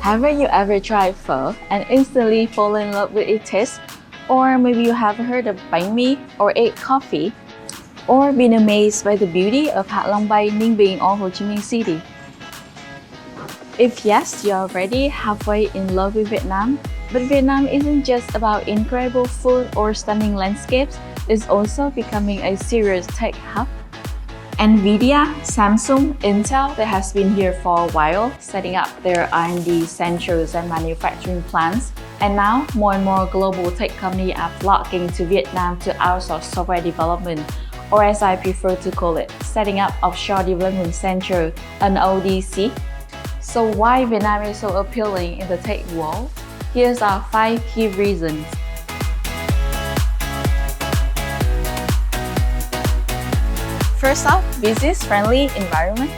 Haven't you ever tried pho and instantly fall in love with its taste? Or maybe you have heard of bánh mì or ate coffee? Or been amazed by the beauty of Hạ Long Bay, Ninh Bình or Ho Chi Minh City? If yes, you're already halfway in love with Vietnam. But Vietnam isn't just about incredible food or stunning landscapes, it's also becoming a serious tech hub. NVIDIA, Samsung, Intel, they have been here for a while, setting up their R&D centers and manufacturing plants. And now, more and more global tech companies are flocking to Vietnam to outsource software development, or as I prefer to call it, setting up Offshore Development Centers, an ODC. So why Vietnam is so appealing in the tech world? Here's our 5 key reasons. First off, business-friendly environment.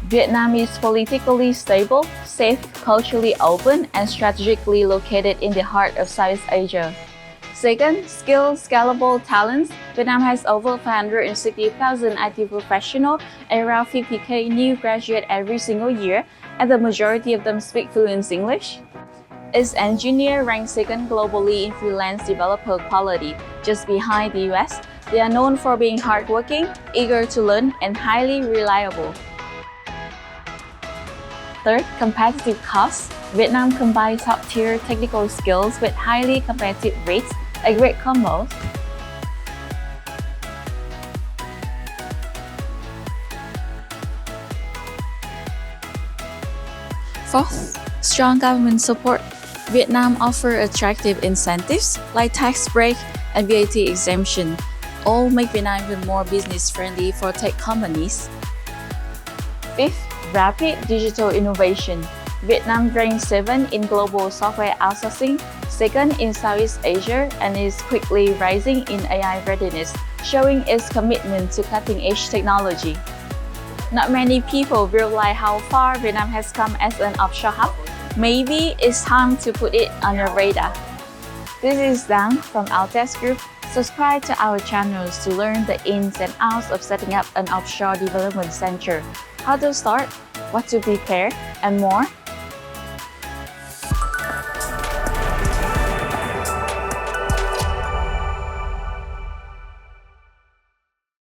Vietnam is politically stable, safe, culturally open, and strategically located in the heart of Southeast Asia. Second, skilled, scalable talents. Vietnam has over 560,000 IT professionals and around 50,000 new graduates every single year, and the majority of them speak fluent English. Its engineers rank second globally in freelance developer quality, just behind the US. They are known for being hardworking, eager to learn, and highly reliable. Third, competitive costs. Vietnam combines top-tier technical skills with highly competitive rates, a great combo. Fourth, strong government support. Vietnam offers attractive incentives like tax break and VAT exemption, all make Vietnam even more business-friendly for tech companies. Fifth, rapid digital innovation. Vietnam ranks 7th in global software outsourcing, 2nd in Southeast Asia, and is quickly rising in AI readiness, showing its commitment to cutting-edge technology. Not many people realize how far Vietnam has come as an offshore hub. Maybe it's time to put it on your radar. This is Dan from Altes Group. Subscribe to our channels to learn the ins and outs of setting up an offshore development center, how to start, what to prepare, and more.